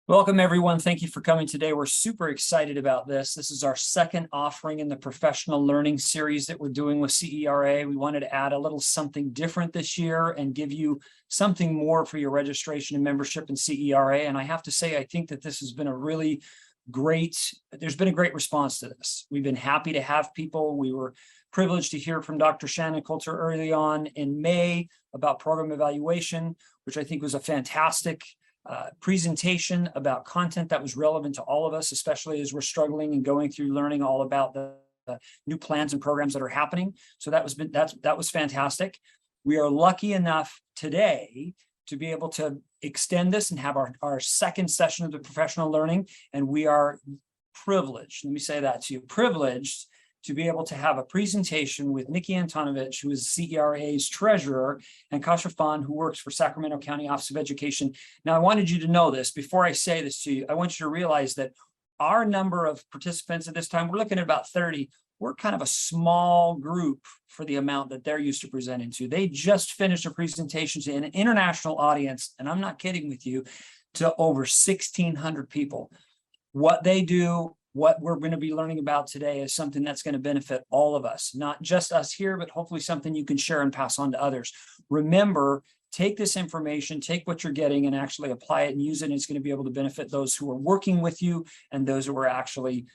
Welcome, everyone. Thank you for coming today. We're super excited about this. This is our second offering in the professional learning series that we're doing with CERA. We wanted to add a little something different this year and give you something more for your registration and membership in CERA. And I have to say, I think that this has been a really there's been a great response to this. We've been happy to have people. We were privileged to hear from Dr. Shannon Coulter early on in May about program evaluation, which I think was a fantastic presentation about content that was relevant to all of us, especially as we're struggling and going through learning all about the new plans and programs that are happening. So that was fantastic. We are lucky enough today to be able to extend this and have our second session of the professional learning. And we are privileged, let me say that to you, privileged to be able to have a presentation with Nikki Antonovich, who is CERA's treasurer, and Kasha Fan, who works for Sacramento County Office of Education. Now, I wanted you to know this. Before I say this to you, I want you to realize that our number of participants at this time, we're looking at about 30. We're kind of a small group for the amount that they're used to presenting to. They just finished a presentation to an international audience, and I'm not kidding with you, to over 1,600 people. What they do, what we're going to be learning about today is something that's going to benefit all of us, not just us here, but hopefully something you can share and pass on to others. Remember, take this information, take what you're getting and actually apply it and use it. And it's going to be able to benefit those who are working with you and those who are actually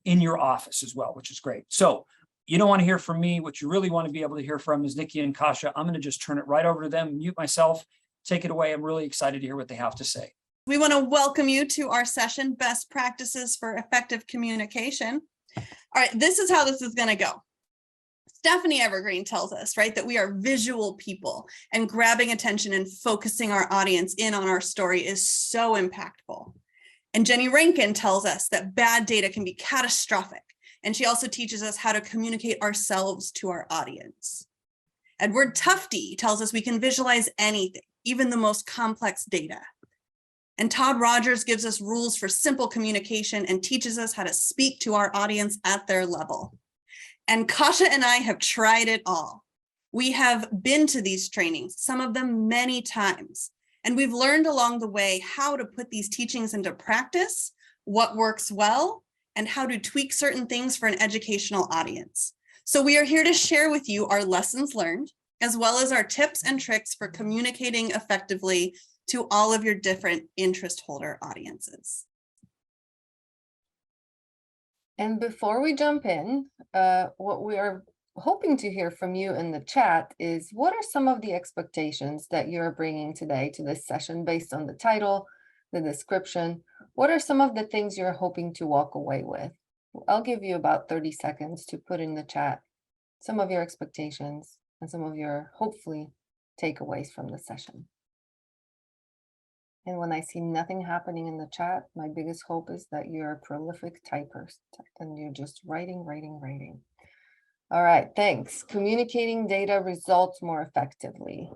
in your office as well, which is great. So you don't want to hear from me. What you really want to be able to hear from is Nikki and Kasha. I'm going to just turn it right over to them, mute myself, take it away. I'm really excited to hear what they have to say. We want to welcome you to our session, Best Practices for Effective Communication. All right, this is how this is going to go. Stephanie Evergreen tells us, right, that we are visual people and grabbing attention and focusing our audience in on our story is so impactful. And Jenny Rankin tells us that bad data can be catastrophic. And she also teaches us how to communicate ourselves to our audience. Edward Tufte tells us we can visualize anything, even the most complex data. And Todd Rogers gives us rules for simple communication and teaches us how to speak to our audience at their level. And Kasha and I have tried it all. We have been to these trainings, some of them many times, and we've learned along the way how to put these teachings into practice, what works well, and how to tweak certain things for an educational audience. So we are here to share with you our lessons learned, as well as our tips and tricks for communicating effectively to all of your different interest holder audiences. And before we jump in, what we are hoping to hear from you in the chat is, what are some of the expectations that you're bringing today to this session based on the title, the description? What are some of the things you're hoping to walk away with? I'll give you about 30 seconds to put in the chat some of your expectations and some of your, hopefully, takeaways from the session. And when I see nothing happening in the chat, my biggest hope is that you're a prolific typer and you're just writing. All right, thanks. Communicating data results more effectively.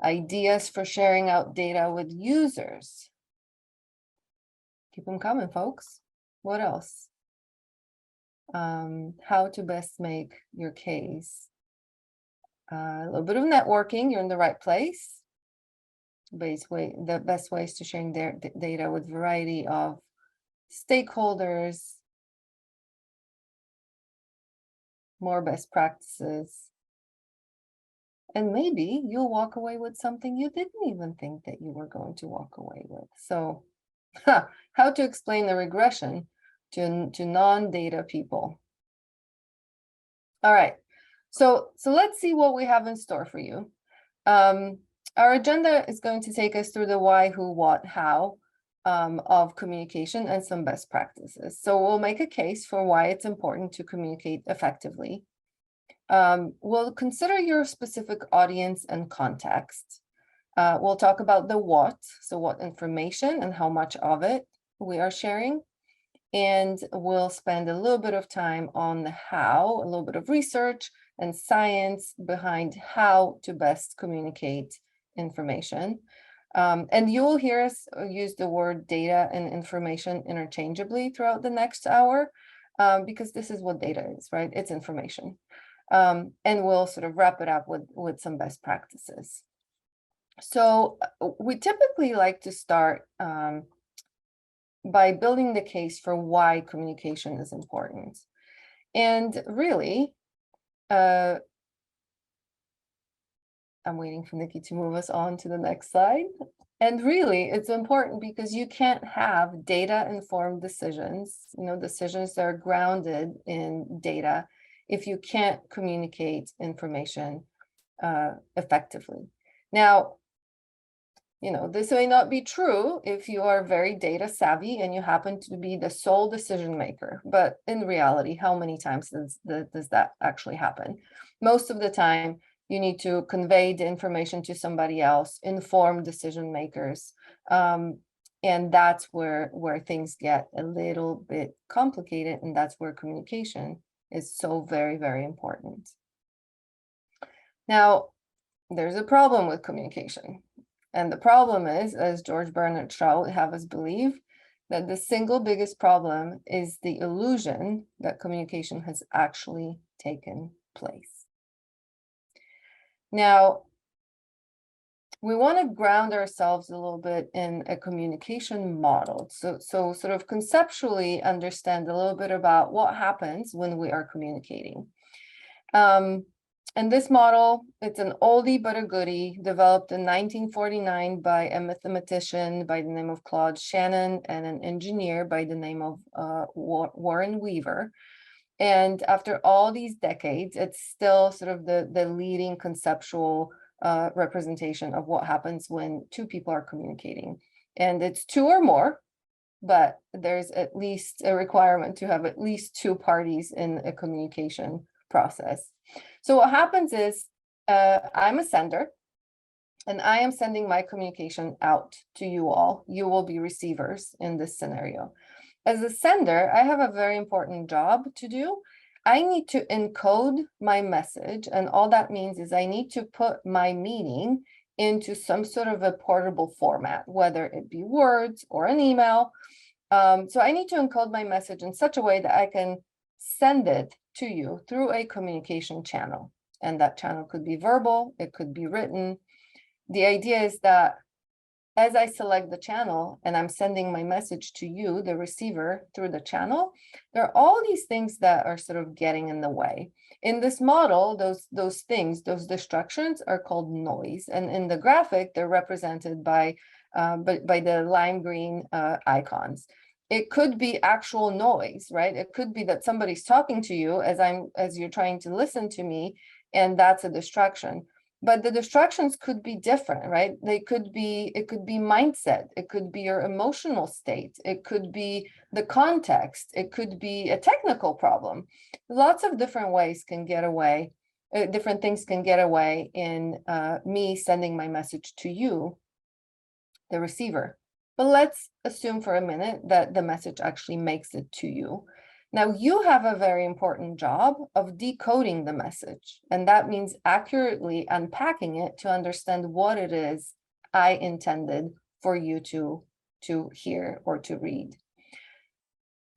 Ideas for sharing out data with users. Keep them coming, folks. What else? How to best make your case. A little bit of networking, you're in the right place. The best ways to sharing their data with variety of stakeholders, more best practices, and maybe you'll walk away with something you didn't even think that you were going to walk away with. So how to explain the regression to non-data people. All right, so let's see what we have in store for you. Our agenda is going to take us through the why, who, what, how of communication and some best practices. So we'll make a case for why it's important to communicate effectively. We'll consider your specific audience and context. We'll talk about the what, so what information and how much of it we are sharing. And we'll spend a little bit of time on the how, a little bit of research and science behind how to best communicate information. And you'll hear us use the word data and information interchangeably throughout the next hour, because this is what data is, right? It's information. And we'll sort of wrap it up with some best practices. So we typically like to start by building the case for why communication is important. And really, I'm waiting for Nikki to move us on to the next slide. And really, it's important because you can't have data-informed decisions, decisions that are grounded in data, if you can't communicate information effectively. Now, this may not be true if you are very data savvy and you happen to be the sole decision maker, but in reality, how many times does that actually happen? Most of the time, you need to convey the information to somebody else, inform decision makers. And that's where things get a little bit complicated. And that's where communication is so very, very important. Now, there's a problem with communication. And the problem is, as George Bernard Shaw would have us believe, that the single biggest problem is the illusion that communication has actually taken place. Now, we want to ground ourselves a little bit in a communication model. So sort of conceptually understand a little bit about what happens when we are communicating. And this model, it's an oldie but a goodie, developed in 1949 by a mathematician by the name of Claude Shannon and an engineer by the name of Warren Weaver. And after all these decades, it's still sort of the leading conceptual representation of what happens when two people are communicating. And it's two or more, but there's at least a requirement to have at least two parties in a communication process. So what happens is I'm a sender and I am sending my communication out to you all. You will be receivers in this scenario. As a sender, I have a very important job to do. I need to encode my message, and all that means is I need to put my meaning into some sort of a portable format, whether it be words or an email. So I need to encode my message in such a way that I can send it to you through a communication channel. And that channel could be verbal, it could be written. The idea is that as I select the channel and I'm sending my message to you, the receiver, through the channel, there are all these things that are sort of getting in the way. In this model, those things, those distractions are called noise. And in the graphic, they're represented by the lime green icons. It could be actual noise, right? It could be that somebody's talking to you as you're trying to listen to me, and that's a distraction. But the distractions could be different, right? It could be mindset. It could be your emotional state. It could be the context. It could be a technical problem. Lots of different ways can get away. Different things can get away in me sending my message to you, the receiver. But let's assume for a minute that the message actually makes it to you. Now, you have a very important job of decoding the message, and that means accurately unpacking it to understand what it is I intended for you to hear or to read.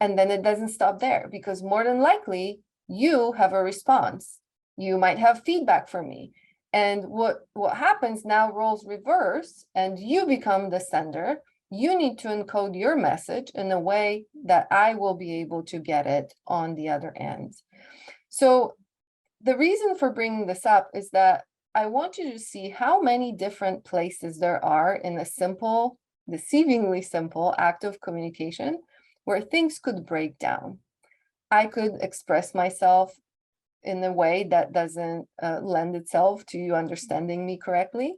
And then it doesn't stop there, because more than likely, you have a response. You might have feedback from me. And what happens now, roles reverse, and you become the sender. You need to encode your message in a way that I will be able to get it on the other end. So the reason for bringing this up is that I want you to see how many different places there are in a simple, deceivingly simple act of communication where things could break down. I could express myself in a way that doesn't lend itself to you understanding me correctly.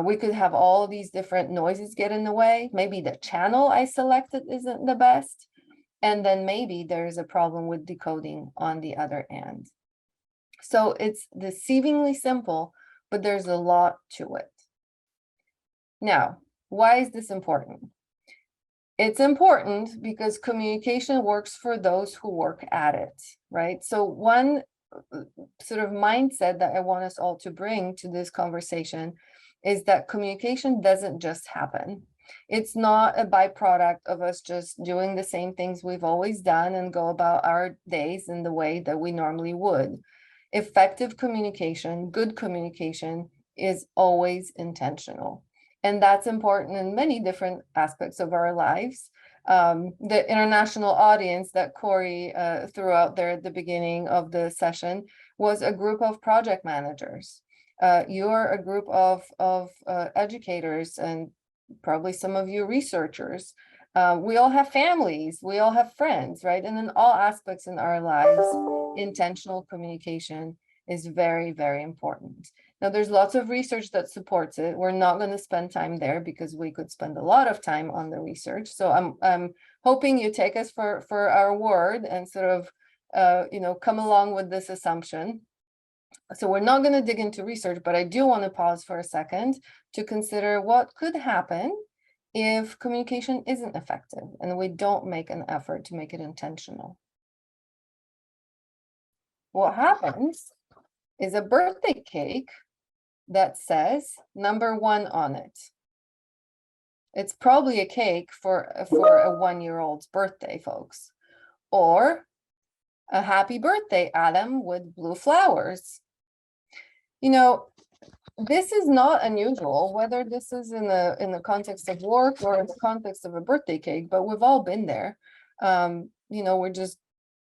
We could have all these different noises get in the way. Maybe the channel I selected isn't the best. And then maybe there's a problem with decoding on the other end. So it's deceivingly simple, but there's a lot to it. Now, why is this important? It's important because communication works for those who work at it, right? So one sort of mindset that I want us all to bring to this conversation is that communication doesn't just happen. It's not a byproduct of us just doing the same things we've always done and go about our days in the way that we normally would. Effective communication, good communication, is always intentional. And that's important in many different aspects of our lives. The international audience that Corey threw out there at the beginning of the session was a group of project managers. You're a group of educators and probably some of you researchers. We all have families, we all have friends, right? And in all aspects in our lives, intentional communication is very, very important. Now, there's lots of research that supports it. We're not going to spend time there because we could spend a lot of time on the research. So I'm hoping you take us for our word and sort of, come along with this assumption. So we're not going to dig into research, but I do want to pause for a second to consider what could happen if communication isn't effective and we don't make an effort to make it intentional. What happens is a birthday cake that says number 1 on it. It's probably a cake for a 1-year-old's birthday, folks, or a happy birthday, Adam, with blue flowers. This is not unusual, whether this is in the context of work or in the context of a birthday cake, but we've all been there. We're just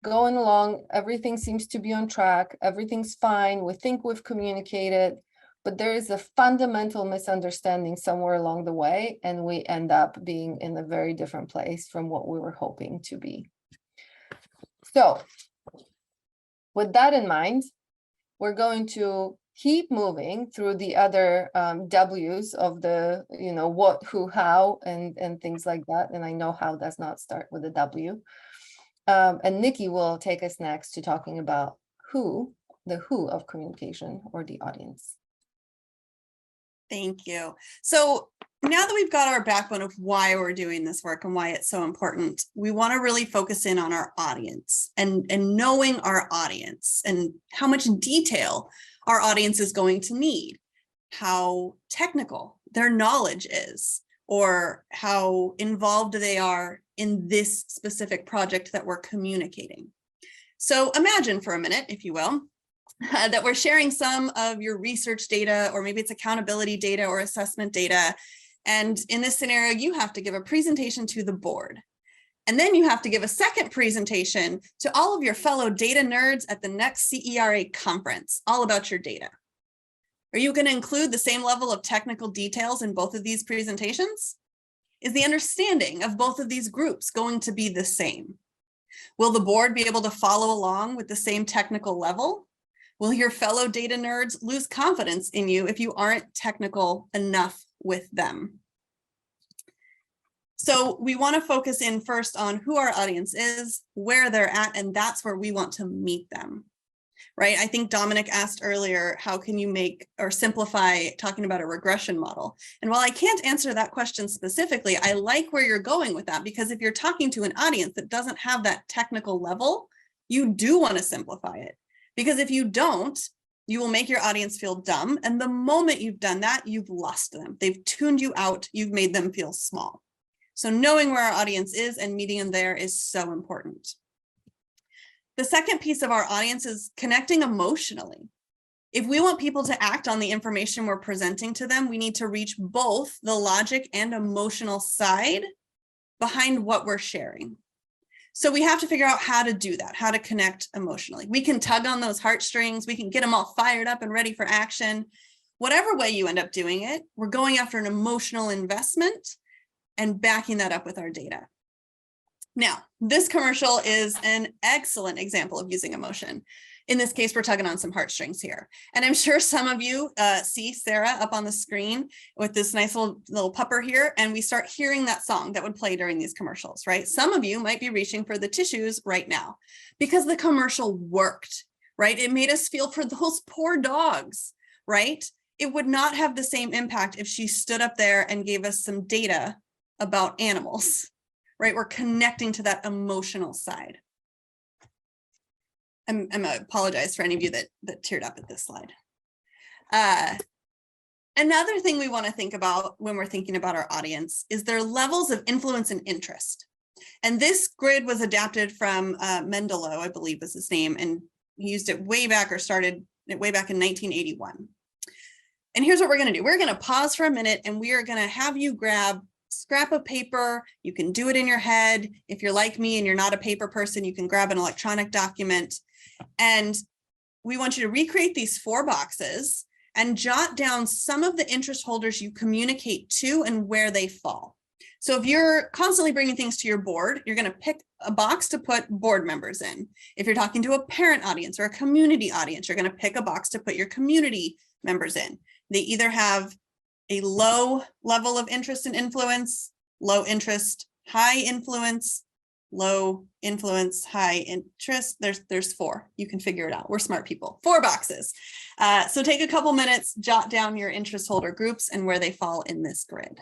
going along, everything seems to be on track, everything's fine, we think we've communicated, but there is a fundamental misunderstanding somewhere along the way, and we end up being in a very different place from what we were hoping to be. So, with that in mind, we're going to keep moving through the other W's of the, what, who, how, and things like that. And I know how does not start with a W. And Nikki will take us next to talking about the who of communication, or the audience. Thank you. So now that we've got our backbone of why we're doing this work and why it's so important, we want to really focus in on our audience and knowing our audience and how much detail our audience is going to need, how technical their knowledge is, or how involved they are in this specific project that we're communicating. So imagine for a minute, if you will, that we're sharing some of your research data, or maybe it's accountability data or assessment data. And in this scenario, you have to give a presentation to the board. And then you have to give a second presentation to all of your fellow data nerds at the next CERA conference, all about your data. Are you going to include the same level of technical details in both of these presentations? Is the understanding of both of these groups going to be the same? Will the board be able to follow along with the same technical level? Will your fellow data nerds lose confidence in you if you aren't technical enough with them? So we want to focus in first on who our audience is, where they're at, and that's where we want to meet them, right? I think Dominic asked earlier, how can you make or simplify talking about a regression model? And while I can't answer that question specifically, I like where you're going with that, because if you're talking to an audience that doesn't have that technical level, you do want to simplify it. Because if you don't, you will make your audience feel dumb. And the moment you've done that, you've lost them. They've tuned you out. You've made them feel small. So knowing where our audience is and meeting them there is so important. The second piece of our audience is connecting emotionally. If we want people to act on the information we're presenting to them, we need to reach both the logic and emotional side behind what we're sharing. So we have to figure out how to do that, how to connect emotionally. We can tug on those heartstrings. We can get them all fired up and ready for action. Whatever way you end up doing it, we're going after an emotional investment and backing that up with our data. Now, this commercial is an excellent example of using emotion. In this case, we're tugging on some heartstrings here. And I'm sure some of you see CERA up on the screen with this nice little pupper here, and we start hearing that song that would play during these commercials, right? Some of you might be reaching for the tissues right now because the commercial worked, right? It made us feel for those poor dogs, right? It would not have the same impact if she stood up there and gave us some data about animals, right? We're connecting to that emotional side. I apologize for any of you that teared up at this slide. Another thing we want to think about when we're thinking about our audience is their levels of influence and interest. And this grid was adapted from Mendelot, I believe was his name, and he used it way back, or started it way back in 1981. And here's what we're going to do. We're going to pause for a minute, and we are going to have you grab scrap of paper. You can do it in your head. If you're like me and you're not a paper person, you can grab an electronic document. And we want you to recreate these 4 boxes and jot down some of the interest holders you communicate to and where they fall. So if you're constantly bringing things to your board, you're going to pick a box to put board members in. If you're talking to a parent audience or a community audience, you're going to pick a box to put your community members in. They either have a low level of interest and influence, low interest, high influence, low influence, high interest. There's 4. You can figure it out. We're smart people. 4 boxes. So take a couple minutes, jot down your interest holder groups and where they fall in this grid.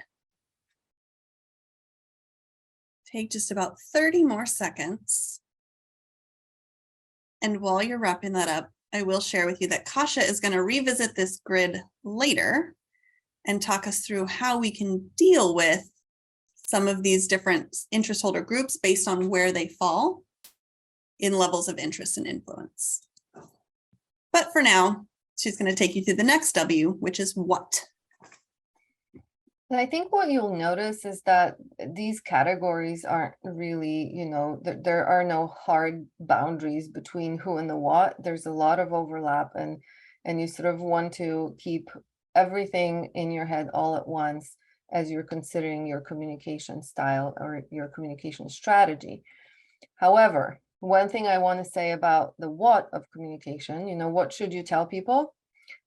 Take just about 30 more seconds. And while you're wrapping that up, I will share with you that Kasha is going to revisit this grid later and talk us through how we can deal with some of these different interest holder groups based on where they fall in levels of interest and influence. But for now, she's going to take you through the next W, which is what. And I think what you'll notice is that these categories aren't really, there are no hard boundaries between who and the what. There's a lot of overlap, and you sort of want to keep everything in your head all at once as you're considering your communication style or your communication strategy. However, one thing I want to say about the what of communication, what should you tell people?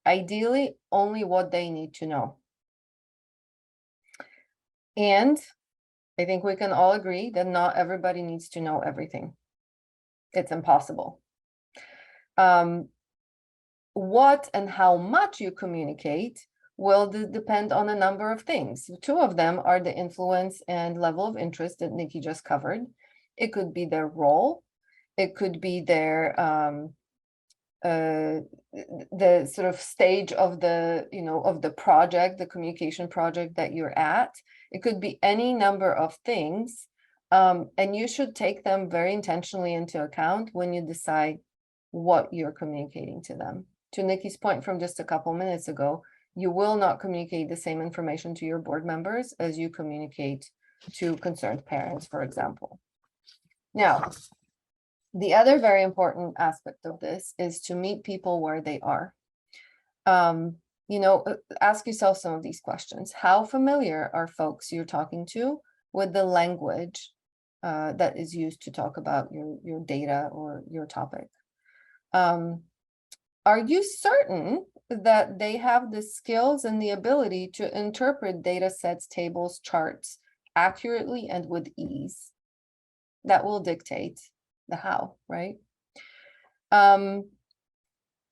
Ideally, only what they need to know. And I think we can all agree that not everybody needs to know everything. It's impossible. What and how much you communicate will depend on a number of things. 2 of them are the influence and level of interest that Nikki just covered. It could be their role. It could be their the sort of stage of the of the project, the communication project that you're at. It could be any number of things, and you should take them very intentionally into account when you decide what you're communicating to them. To Nikki's point from just a couple minutes ago, you will not communicate the same information to your board members as you communicate to concerned parents, for example. Now, the other very important aspect of this is to meet people where they are. Ask yourself some of these questions. How familiar are folks you're talking to with the language that is used to talk about your data or your topic? Are you certain that they have the skills and the ability to interpret data sets, tables, charts accurately and with ease? That will dictate the how, right? And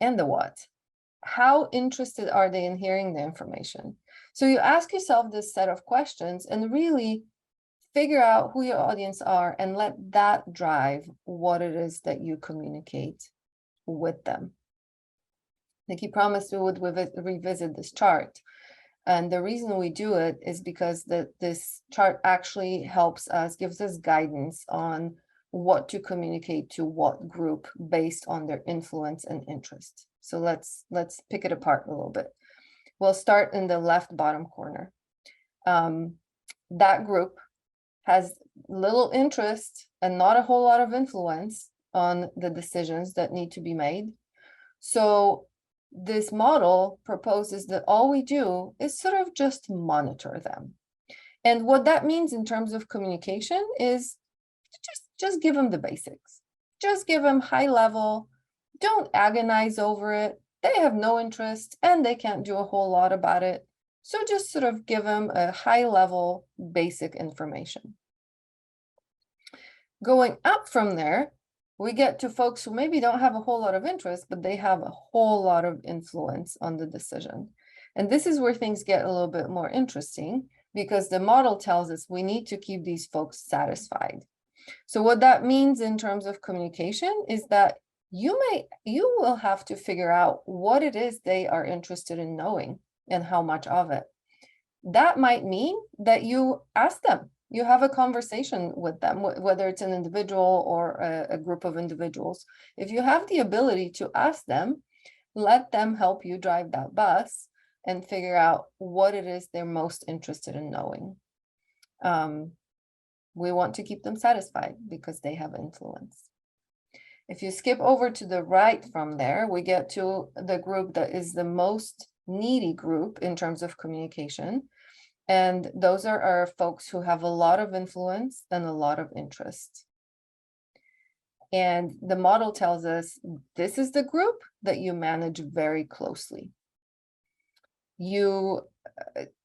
the what. How interested are they in hearing the information? So you ask yourself this set of questions and really figure out who your audience are and let that drive what it is that you communicate with them. Nikki promised we would revisit this chart. And the reason we do it is because this chart actually helps us, gives us guidance on what to communicate to what group based on their influence and interest. So let's pick it apart a little bit. We'll start in the left bottom corner. That group has little interest and not a whole lot of influence on the decisions that need to be made. So this model proposes that all we do is sort of just monitor them. And what that means in terms of communication is just give them the basics. Just give them high level. Don't agonize over it. They have no interest and they can't do a whole lot about it. So just sort of give them a high level basic information. Going up from there, we get to folks who maybe don't have a whole lot of interest, but they have a whole lot of influence on the decision. And this is where things get a little bit more interesting because the model tells us we need to keep these folks satisfied. So what that means in terms of communication is that you will have to figure out what it is they are interested in knowing and how much of it. That might mean that you ask them, you have a conversation with them, whether it's an individual or a group of individuals. If you have the ability to ask them, let them help you drive that bus and figure out what it is they're most interested in knowing. We want to keep them satisfied because they have influence. If you skip over to the right from there, we get to the group that is the most needy group in terms of communication. And those are our folks who have a lot of influence and a lot of interest. And the model tells us this is the group that you manage very closely.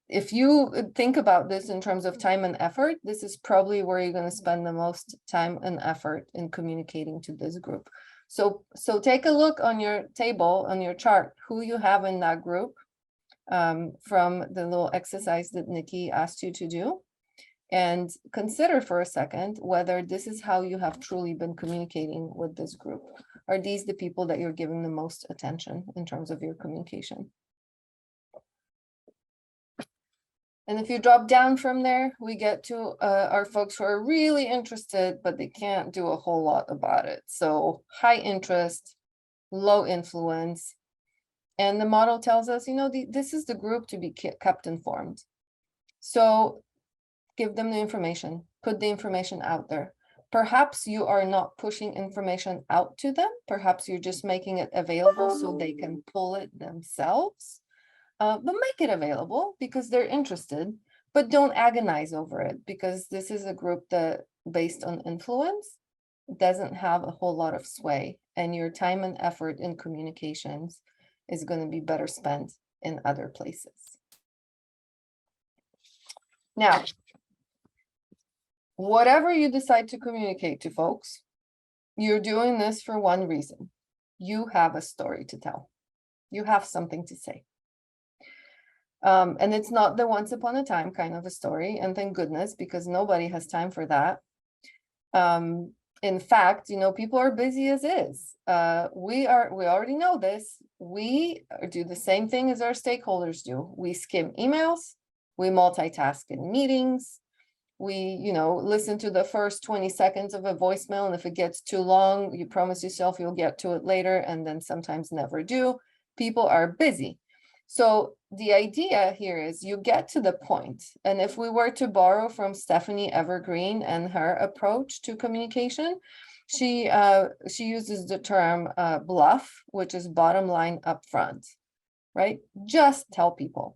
If you think about this in terms of time and effort, this is probably where you're going to spend the most time and effort in communicating to this group. So take a look on your table, on your chart, who you have in that group from the little exercise that Nikki asked you to do. And consider for a second whether this is how you have truly been communicating with this group. Are these the people that you're giving the most attention in terms of your communication? And if you drop down from there, we get to our folks who are really interested, but they can't do a whole lot about it. So high interest, low influence. And the model tells us, this is the group to be kept informed. So give them the information, put the information out there. Perhaps you are not pushing information out to them. Perhaps you're just making it available so they can pull it themselves. But make it available because they're interested, but don't agonize over it because this is a group that, based on influence, doesn't have a whole lot of sway, and your time and effort in communications is going to be better spent in other places. Now, whatever you decide to communicate to folks, you're doing this for one reason. You have a story to tell. You have something to say. And it's not the once upon a time kind of a story, and thank goodness, because nobody has time for that. In fact, people are busy as is. We already know this. We do the same thing as our stakeholders do. We skim emails, we multitask in meetings, we, listen to the first 20 seconds of a voicemail, and if it gets too long, you promise yourself you'll get to it later, and then sometimes never do. People are busy. So the idea here is you get to the point. And if we were to borrow from Stephanie Evergreen and her approach to communication, she uses the term bluff, which is bottom line up front, right? Just tell people.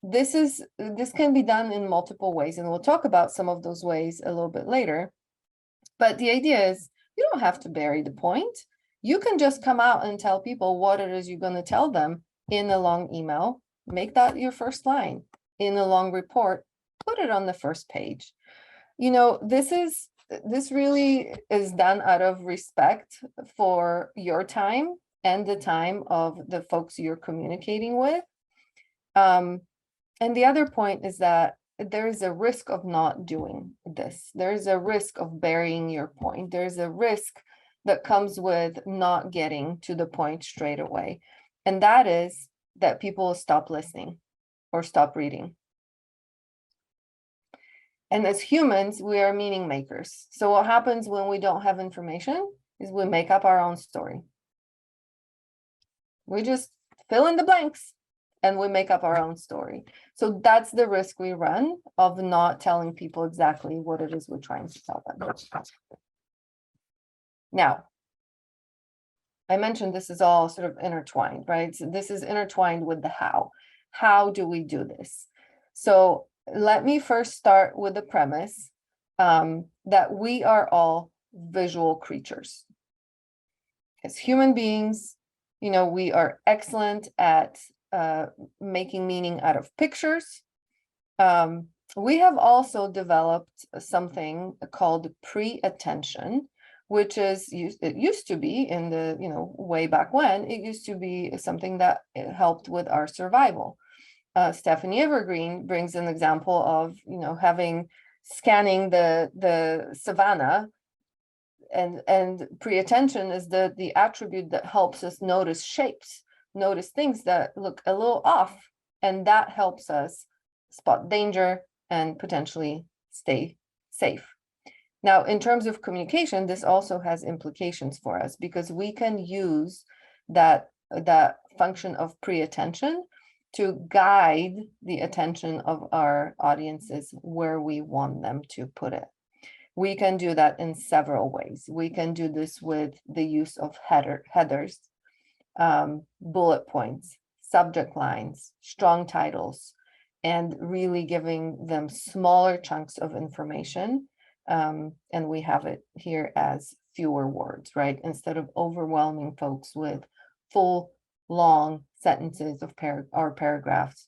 This can be done in multiple ways, and we'll talk about some of those ways a little bit later. But the idea is you don't have to bury the point. You can just come out and tell people what it is you're going to tell them in a long email. Make that your first line. In a long report, put it on the first page. This really is done out of respect for your time and the time of the folks you're communicating with. And the other point is that there's a risk of not doing this. There's a risk of burying your point. There's a risk that comes with not getting to the point straight away. And that is that people stop listening or stop reading. And as humans, we are meaning makers. So what happens when we don't have information is we make up our own story. We just fill in the blanks and we make up our own story. So that's the risk we run of not telling people exactly what it is we're trying to tell them. Now, I mentioned this is all sort of intertwined, right? So this is intertwined with the how. How do we do this? So let me first start with the premise that we are all visual creatures. As human beings, we are excellent at making meaning out of pictures. We have also developed something called pre-attention, which is, it used to be in the, way back when, it used to be something that helped with our survival. Stephanie Evergreen brings an example of, scanning the savannah, and pre-attention is the attribute that helps us notice shapes, notice things that look a little off, and that helps us spot danger and potentially stay safe. Now, in terms of communication, this also has implications for us because we can use that function of pre-attention to guide the attention of our audiences where we want them to put it. We can do that in several ways. We can do this with the use of headers, bullet points, subject lines, strong titles, and really giving them smaller chunks of information. And we have it here as fewer words, right? Instead of overwhelming folks with full, long sentences of paragraphs,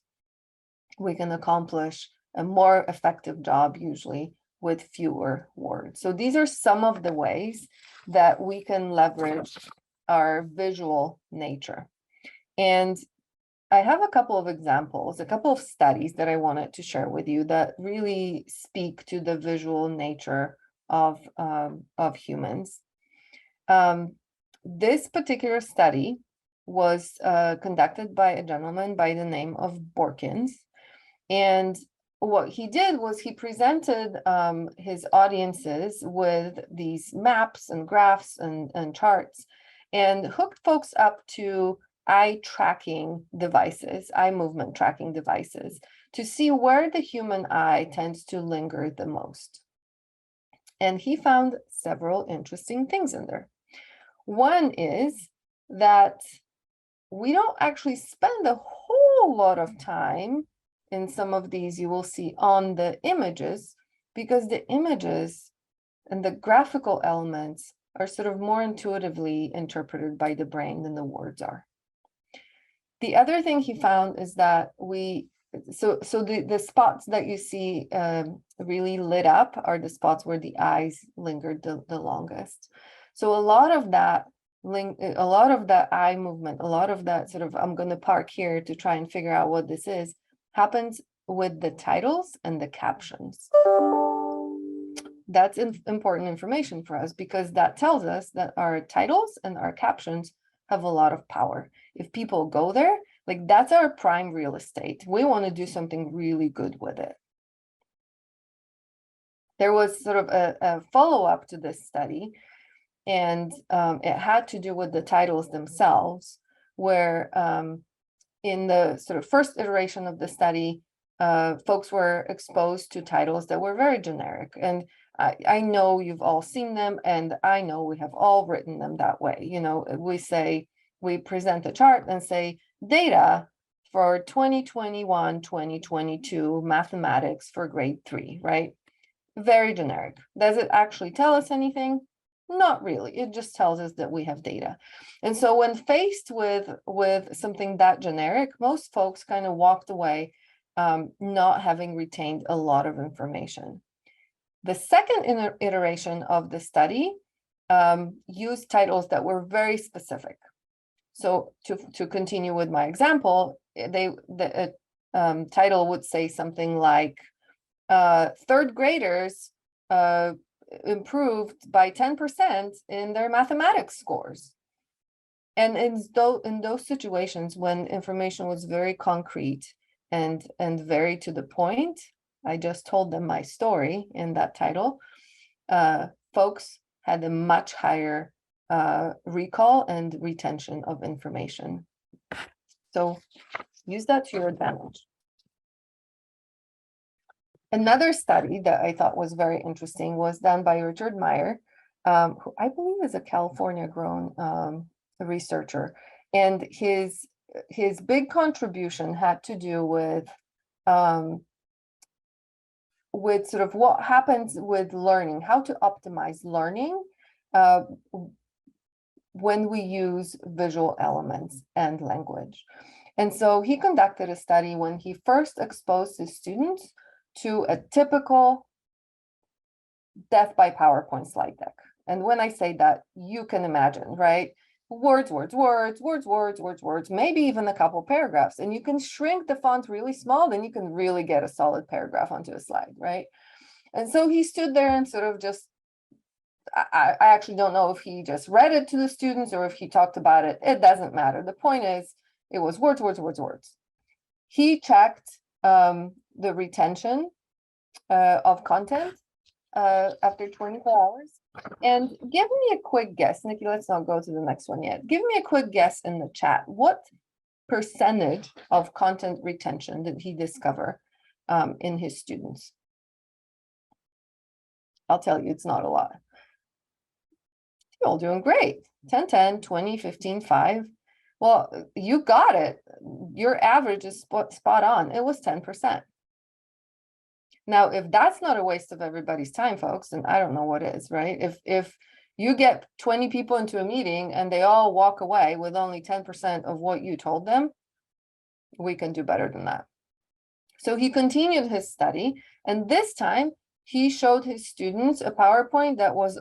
we can accomplish a more effective job usually with fewer words. So these are some of the ways that we can leverage our visual nature. And I have a couple of examples, a couple of studies that I wanted to share with you that really speak to the visual nature of humans. This particular study was conducted by a gentleman by the name of Borkins. And what he did was he presented his audiences with these maps and graphs and charts, and hooked folks up to eye tracking devices, eye movement tracking devices, to see where the human eye tends to linger the most. And he found several interesting things in there. One is that we don't actually spend a whole lot of time in some of these, you will see, on the images, because the images and the graphical elements are sort of more intuitively interpreted by the brain than the words are. The other thing he found is that the spots that you see really lit up are the spots where the eyes lingered the longest. So a lot of that eye movement, a lot of that sort of, I'm going to park here to try and figure out what this is, happens with the titles and the captions. That's important information for us, because that tells us that our titles and our captions have a lot of power. If people go there, like, that's our prime real estate. We want to do something really good with it. There was sort of a follow-up to this study, and it had to do with the titles themselves, where in the sort of first iteration of the study, folks were exposed to titles that were very generic. And I know you've all seen them, and I know we have all written them that way. You know, we present a chart and say data for 2021-2022 mathematics for grade 3, right? Very generic. Does it actually tell us anything? Not really. It just tells us that we have data. And so when faced with something that generic, most folks kind of walked away not having retained a lot of information. The second iteration of the study used titles that were very specific. So to continue with my example, the title would say something like, third graders improved by 10% in their mathematics scores. And in those situations when information was very concrete and very to the point, I just told them my story in that title, folks had a much higher recall and retention of information. So use that to your advantage. Another study that I thought was very interesting was done by Richard Meyer, who I believe is a California-grown researcher, and his big contribution had to do with sort of what happens with learning, how to optimize learning when we use visual elements and language. And so he conducted a study when he first exposed his students to a typical death by PowerPoint slide deck. And when I say that, you can imagine, right? Words, maybe even a couple paragraphs. And you can shrink the font really small, then you can really get a solid paragraph onto a slide, right? And so he stood there and sort of just, I actually don't know if he just read it to the students or if he talked about it. It doesn't matter. The point is, it was words. He checked the retention of content after 24 hours. And give me a quick guess, Nikki, let's not go to the next one yet. Give me a quick guess in the chat. What percentage of content retention did he discover in his students? I'll tell you, it's not a lot. You're all doing great. 10, 10, 20, 15, 5. Well, you got it. Your average is spot on. It was 10%. Now, if that's not a waste of everybody's time, folks, then I don't know what is, right? If you get 20 people into a meeting and they all walk away with only 10% of what you told them, we can do better than that. So he continued his study, and this time he showed his students a PowerPoint that was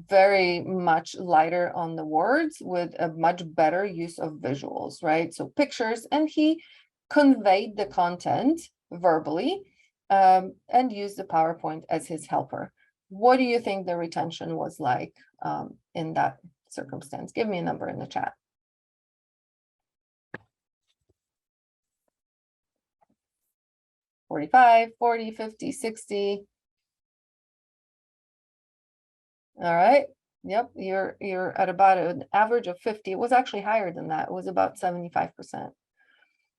very much lighter on the words with a much better use of visuals, right? So pictures, and he conveyed the content verbally and used the PowerPoint as his helper. What do you think the retention was like in that circumstance? Give me a number in the chat. 45, 40, 50, 60. All right. Yep, you're at about an average of 50. It was actually higher than that. It was about 75%.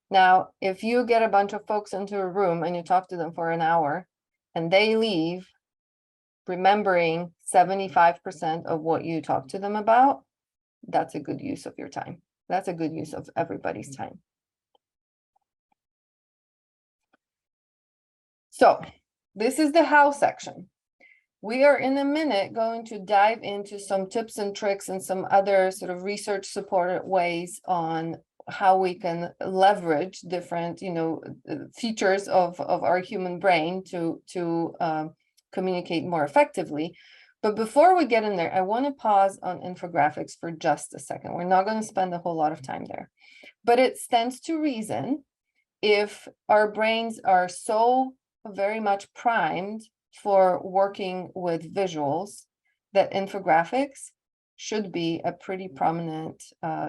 Now, if you get a bunch of folks into a room and you talk to them for an hour and they leave remembering 75% of what you talked to them about, that's a good use of your time. That's a good use of everybody's time. So this is the how section. We are in a minute going to dive into some tips and tricks and some other sort of research supported ways on how we can leverage different, features of our human brain to communicate more effectively. But before we get in there, I want to pause on infographics for just a second. We're not going to spend a whole lot of time there, but it stands to reason if our brains are so very much primed for working with visuals that infographics should be a pretty prominent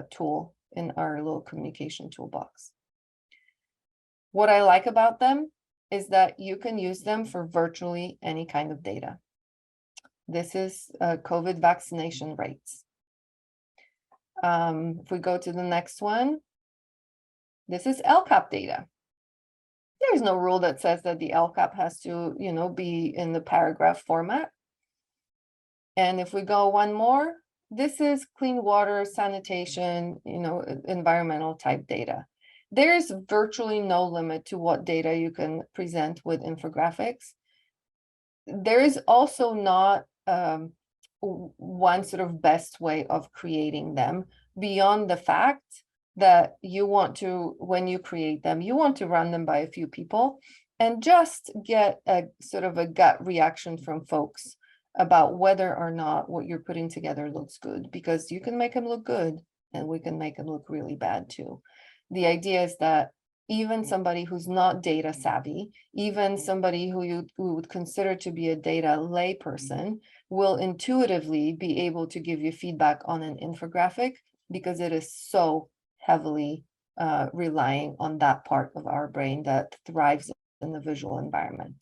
tool in our little communication toolbox. What I like about them is that you can use them for virtually any kind of data. This is COVID vaccination rates. If we go to the next one, this is LCAP data. There's no rule that says that the LCAP has to, be in the paragraph format. And if we go one more, this is clean water, sanitation, environmental type data. There's virtually no limit to what data you can present with infographics. There is also not one sort of best way of creating them beyond the fact that you want to, when you create them, you want to run them by a few people and just get a sort of a gut reaction from folks about whether or not what you're putting together looks good, because you can make them look good and we can make them look really bad too. The idea is that even somebody who's not data savvy, even somebody who you would consider to be a data layperson, will intuitively be able to give you feedback on an infographic because it is so heavily relying on that part of our brain that thrives in the visual environment.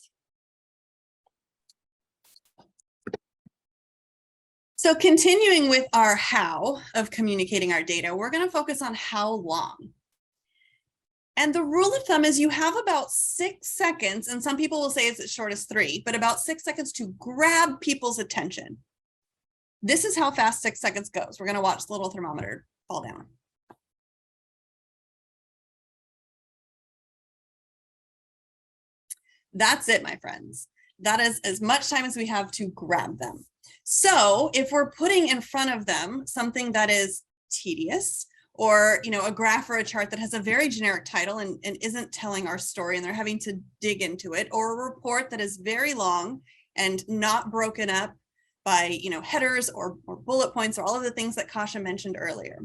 So continuing with our how of communicating our data, we're going to focus on how long. And the rule of thumb is you have about 6 seconds, and some people will say it's as short as 3, but about 6 seconds to grab people's attention. This is how fast 6 seconds goes. We're going to watch the little thermometer fall down. That's it, my friends. That is as much time as we have to grab them. So if we're putting in front of them something that is tedious, or a graph or a chart that has a very generic title and isn't telling our story and they're having to dig into it, or a report that is very long and not broken up by headers or bullet points or all of the things that Kasia mentioned earlier,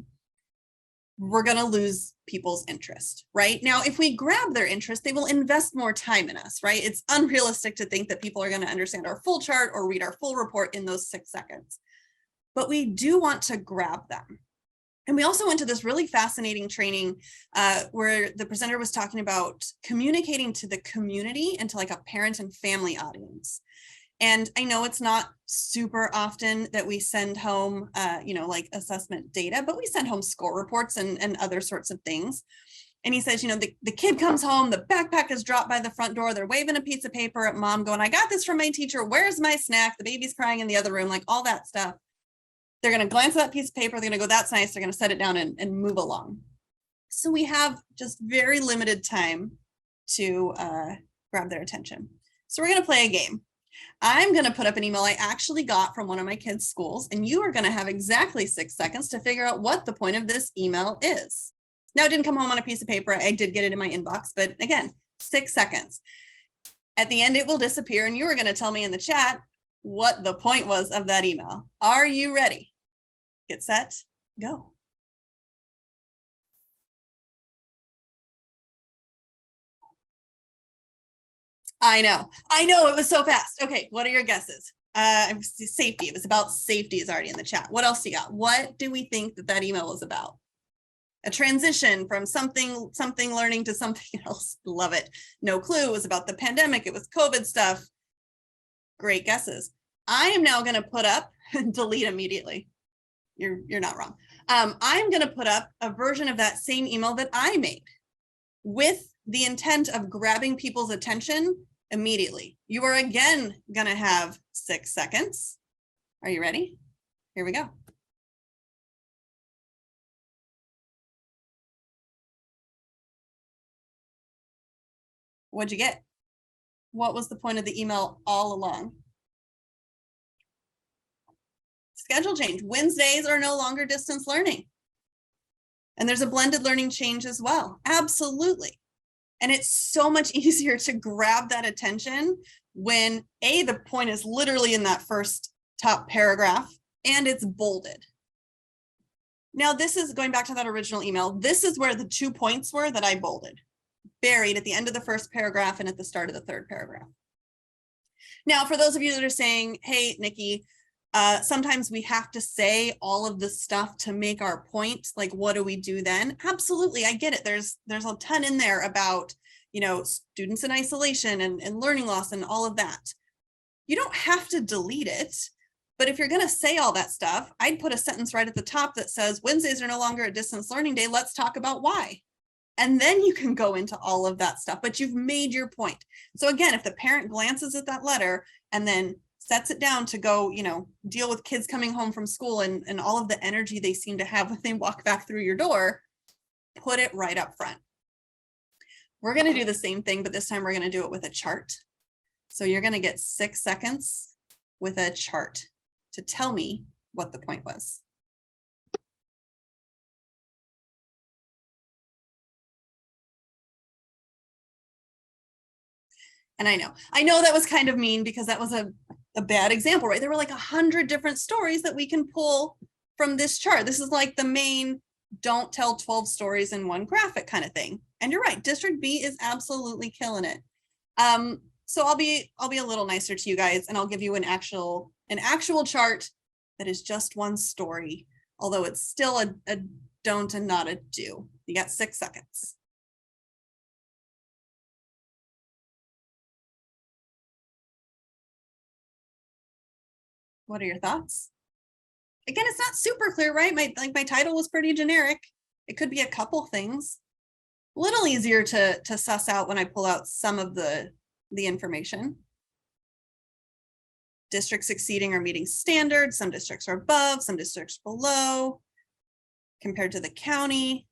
we're going to lose people's interest. Right now, if we grab their interest, they will invest more time in us. Right? It's unrealistic to think that people are going to understand our full chart or read our full report in those 6 seconds, but we do want to grab them. And we also went to this really fascinating training where the presenter was talking about communicating to the community and to like a parent and family audience. And I know it's not super often that we send home, like assessment data, but we send home score reports and other sorts of things. And he says, the kid comes home, the backpack is dropped by the front door. They're waving a piece of paper at mom going, I got this from my teacher. Where's my snack? The baby's crying in the other room, like all that stuff. They're going to glance at that piece of paper. They're going to go, that's nice. They're going to set it down and move along. So we have just very limited time to grab their attention. So we're going to play a game. I'm going to put up an email I actually got from one of my kids' schools, and you are going to have exactly 6 seconds to figure out what the point of this email is. Now, it didn't come home on a piece of paper. I did get it in my inbox, but again, 6 seconds. At the end, it will disappear, and you are going to tell me in the chat what the point was of that email. Are you ready? Get set, go. I know, it was so fast. Okay, what are your guesses? Safety, it was about safety is already in the chat. What else do you got? What do we think that email was about? A transition from something learning to something else. Love it. No clue. It was about the pandemic. It was COVID stuff. Great guesses. I am now going to put up, delete immediately. You're not wrong. I'm going to put up a version of that same email that I made with the intent of grabbing people's attention immediately. You are again going to have 6 seconds. Are you ready? Here we go. What'd you get? What was the point of the email all along? Schedule change. Wednesdays are no longer distance learning. And there's a blended learning change as well. Absolutely. And it's so much easier to grab that attention when the point is literally in that first top paragraph and it's bolded. Now, this is going back to that original email. This is where the 2 points were that I bolded, buried at the end of the first paragraph and at the start of the third paragraph. Now, for those of you that are saying, hey, Nikki, sometimes we have to say all of this stuff to make our point. Like, what do we do then? Absolutely, I get it. There's a ton in there about, students in isolation and learning loss and all of that. You don't have to delete it. But if you're going to say all that stuff, I'd put a sentence right at the top that says, Wednesdays are no longer a distance learning day. Let's talk about why. And then you can go into all of that stuff, but you've made your point. So again, if the parent glances at that letter and then sets it down to go, deal with kids coming home from school and all of the energy they seem to have when they walk back through your door, put it right up front. We're going to do the same thing, but this time we're going to do it with a chart. So you're going to get 6 seconds with a chart to tell me what the point was. And I know that was kind of mean because that was a bad example, right? There were like 100 different stories that we can pull from this chart. This is like the main don't tell 12 stories in one graphic kind of thing. And you're right, District B is absolutely killing it. So I'll be a little nicer to you guys and I'll give you an actual chart that is just one story, although it's still a don't and not a do. You got 6 seconds. What are your thoughts? Again, it's not super clear, right? My title was pretty generic. It could be a couple things. A little easier to suss out when I pull out some of the information. Districts exceeding or meeting standards. Some districts are above, some districts below compared to the county.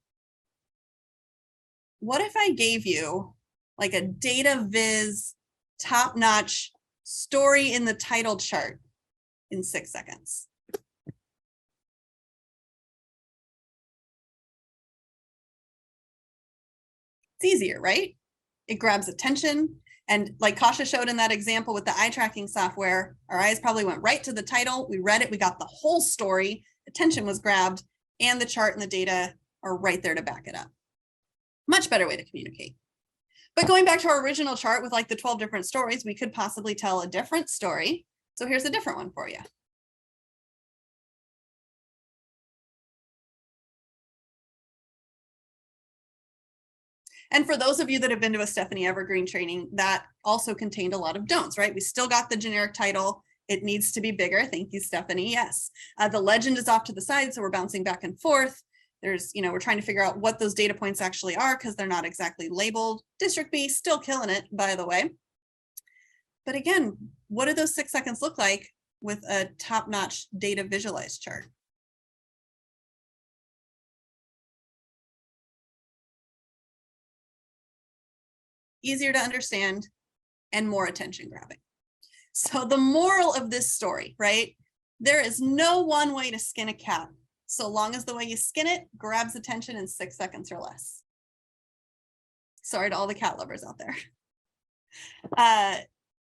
What if I gave you like a data viz top-notch story in the title chart in 6 seconds? It's easier, right? It grabs attention. And like Kasha showed in that example with the eye tracking software, our eyes probably went right to the title. We read it, we got the whole story, attention was grabbed, and the chart and the data are right there to back it up. Much better way to communicate. But going back to our original chart with like the 12 different stories, we could possibly tell a different story. So here's a different one for you. And for those of you that have been to a Stephanie Evergreen training, that also contained a lot of don'ts, right? We still got the generic title. It needs to be bigger. Thank you, Stephanie. Yes. The legend is off to the side, so we're bouncing back and forth. There's, we're trying to figure out what those data points actually are because they're not exactly labeled. District B still killing it, by the way. But again, what do those 6 seconds look like with a top-notch data visualized chart? Easier to understand and more attention grabbing. So the moral of this story, right? There is no one way to skin a cat, so long as the way you skin it grabs attention in 6 seconds or less. Sorry to all the cat lovers out there.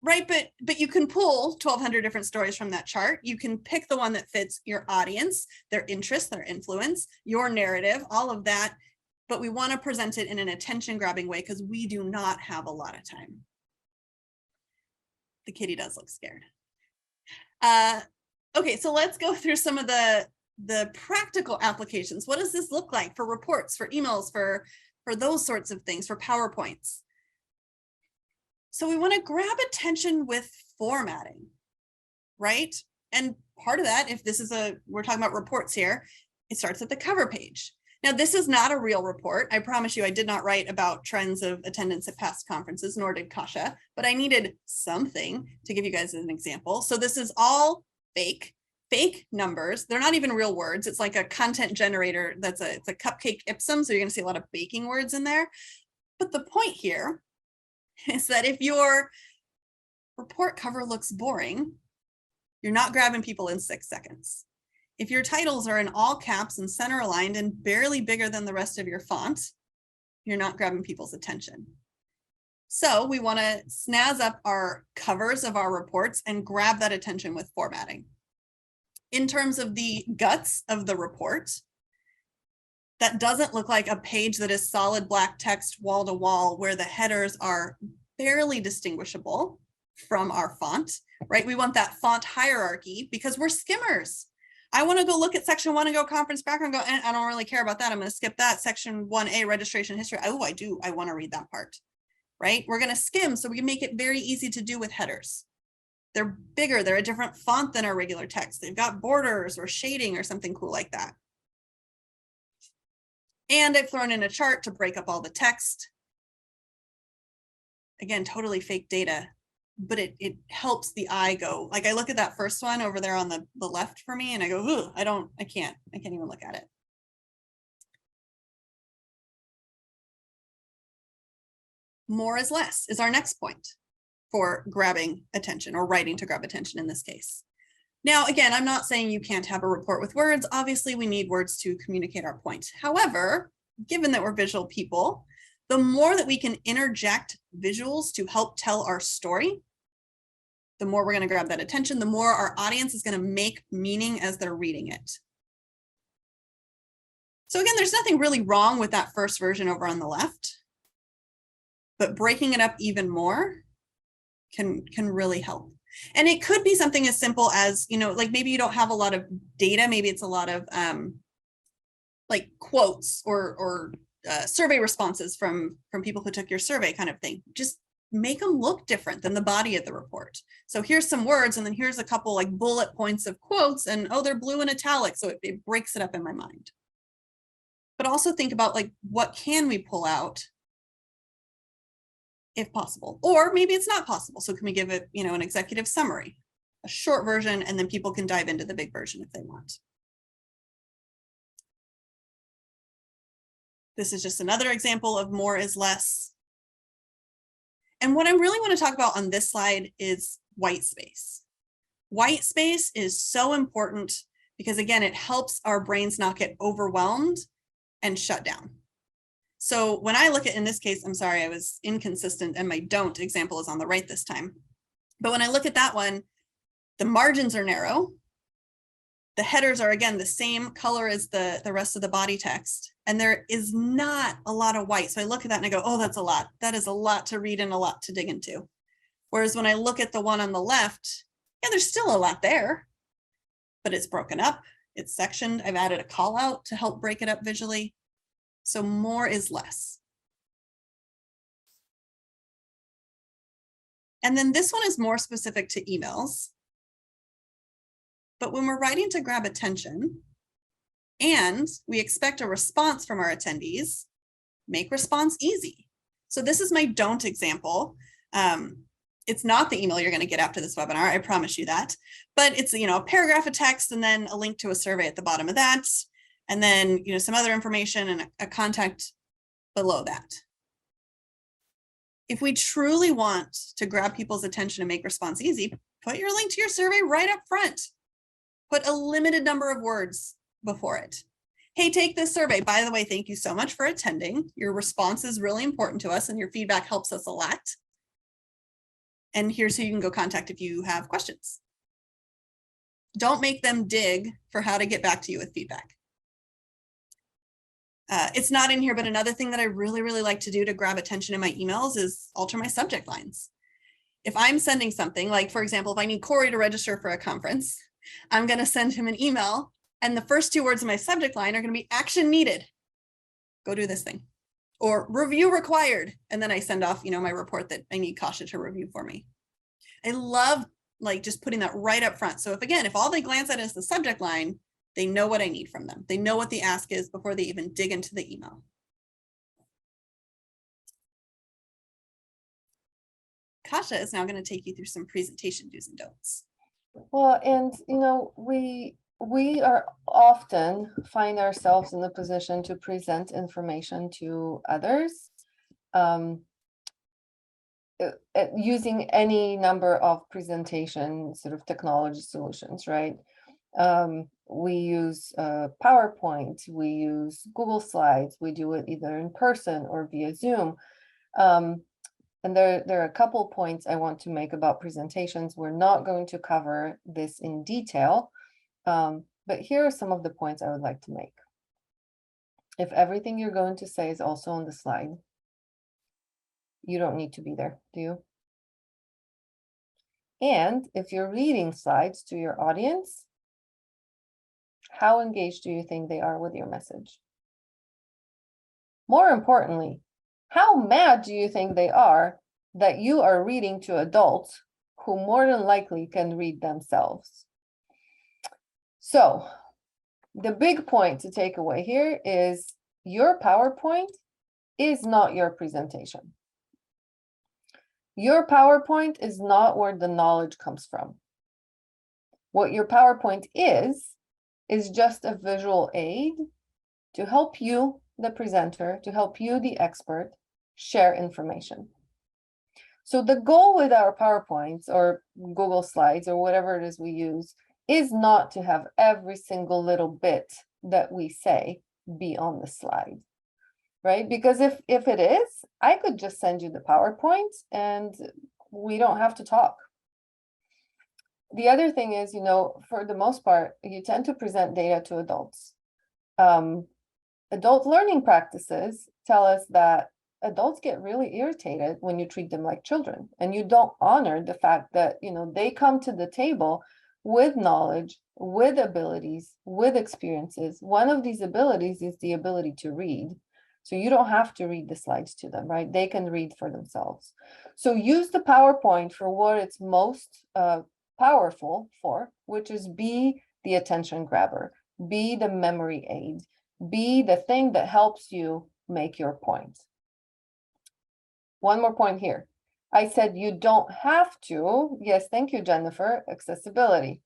Right, but you can pull 1,200 different stories from that chart. You can pick the one that fits your audience, their interests, their influence, your narrative, all of that. But we want to present it in an attention-grabbing way because we do not have a lot of time. The kitty does look scared. Okay, so let's go through some of the practical applications. What does this look like for reports, for emails, for those sorts of things, for PowerPoints? So we want to grab attention with formatting, right? And part of that, if this is we're talking about reports here, it starts at the cover page. Now, this is not a real report. I promise you, I did not write about trends of attendance at past conferences, nor did Kasha, but I needed something to give you guys an example. So this is all fake numbers. They're not even real words. It's like a content generator. It's a cupcake ipsum. So you're going to see a lot of baking words in there. But the point here is that if your report cover looks boring, you're not grabbing people in 6 seconds. If your titles are in all caps and center aligned and barely bigger than the rest of your font, you're not grabbing people's attention. So we want to snazz up our covers of our reports and grab that attention with formatting. In terms of the guts of the report, that doesn't look like a page that is solid black text wall to wall where the headers are barely distinguishable from our font, right? We want that font hierarchy because we're skimmers. I want to go look at section 1 and go conference background and go, I don't really care about that. I'm going to skip that. Section 1A registration history. Oh, I do. I want to read that part, right? We're going to skim so we can make it very easy to do with headers. They're bigger. They're a different font than our regular text. They've got borders or shading or something cool like that. And I've thrown in a chart to break up all the text. Again, totally fake data, but it helps the eye go. Like I look at that first one over there on the left for me and I go, ooh, I can't even look at it. More is less is our next point for grabbing attention or writing to grab attention in this case. Now, again, I'm not saying you can't have a report with words. Obviously, we need words to communicate our point. However, given that we're visual people, the more that we can interject visuals to help tell our story, the more we're going to grab that attention, the more our audience is going to make meaning as they're reading it. So again, there's nothing really wrong with that first version over on the left, but breaking it up even more can really help. And it could be something as simple as, like maybe you don't have a lot of data, maybe it's a lot of like quotes or survey responses from people who took your survey kind of thing. Just make them look different than the body of the report. So here's some words, and then here's a couple like bullet points of quotes, and oh, they're blue and italic, so it breaks it up in my mind. But also think about like, what can we pull out if possible? Or maybe it's not possible. So can we give it, an executive summary, a short version, and then people can dive into the big version if they want. This is just another example of more is less. And what I really want to talk about on this slide is white space. White space is so important because, again, it helps our brains not get overwhelmed and shut down. So when I look at, in this case, I'm sorry, I was inconsistent and my don't example is on the right this time. But when I look at that one, the margins are narrow. The headers are, again, the same color as the rest of the body text. And there is not a lot of white. So I look at that and I go, oh, that's a lot. That is a lot to read and a lot to dig into. Whereas when I look at the one on the left, yeah, there's still a lot there, but it's broken up. It's sectioned. I've added a call out to help break it up visually. So more is less. And then this one is more specific to emails. But when we're writing to grab attention and we expect a response from our attendees, make response easy. So this is my don't example. It's not the email you're going to get after this webinar, I promise you that. But it's, a paragraph of text and then a link to a survey at the bottom of that. And then, some other information and a contact below that. If we truly want to grab people's attention and make response easy, put your link to your survey right up front. Put a limited number of words before it. Hey, take this survey. By the way, thank you so much for attending. Your response is really important to us and your feedback helps us a lot. And here's who you can go contact if you have questions. Don't make them dig for how to get back to you with feedback. It's not in here, but another thing that I really, really like to do to grab attention in my emails is alter my subject lines. If I'm sending something, like for example, if I need Corey to register for a conference, I'm going to send him an email and the first 2 words in my subject line are going to be action needed. Go do this thing. Or review required. And then I send off, my report that I need Kasha to review for me. I love just putting that right up front. So if all they glance at is the subject line, they know what I need from them. They know what the ask is before they even dig into the email. Kasha is now going to take you through some presentation do's and don'ts. Well, and we are often find ourselves in the position to present information to others using any number of presentation sort of technology solutions, right? We use PowerPoint, we use Google Slides, we do it either in person or via Zoom. And there are a couple points I want to make about presentations. We're not going to cover this in detail, but here are some of the points I would like to make. If everything you're going to say is also on the slide, you don't need to be there, do you? And if you're reading slides to your audience, how engaged do you think they are with your message? More importantly, how mad do you think they are that you are reading to adults who more than likely can read themselves? So the big point to take away here is your PowerPoint is not your presentation. Your PowerPoint is not where the knowledge comes from. What your PowerPoint is just a visual aid to help you, the presenter, to help you, the expert, share information. So the goal with our PowerPoints or Google Slides or whatever it is we use is not to have every single little bit that we say be on the slide, right? Because if it is, I could just send you the PowerPoint and we don't have to talk. The other thing is, for the most part, you tend to present data to adults. Adult learning practices tell us that adults get really irritated when you treat them like children and you don't honor the fact that, they come to the table with knowledge, with abilities, with experiences. One of these abilities is the ability to read. So you don't have to read the slides to them, right? They can read for themselves. So use the PowerPoint for what it's most powerful for, which is be the attention grabber, be the memory aid, be the thing that helps you make your point. One more point here. I said you don't have to. Yes, thank you, Jennifer. Accessibility.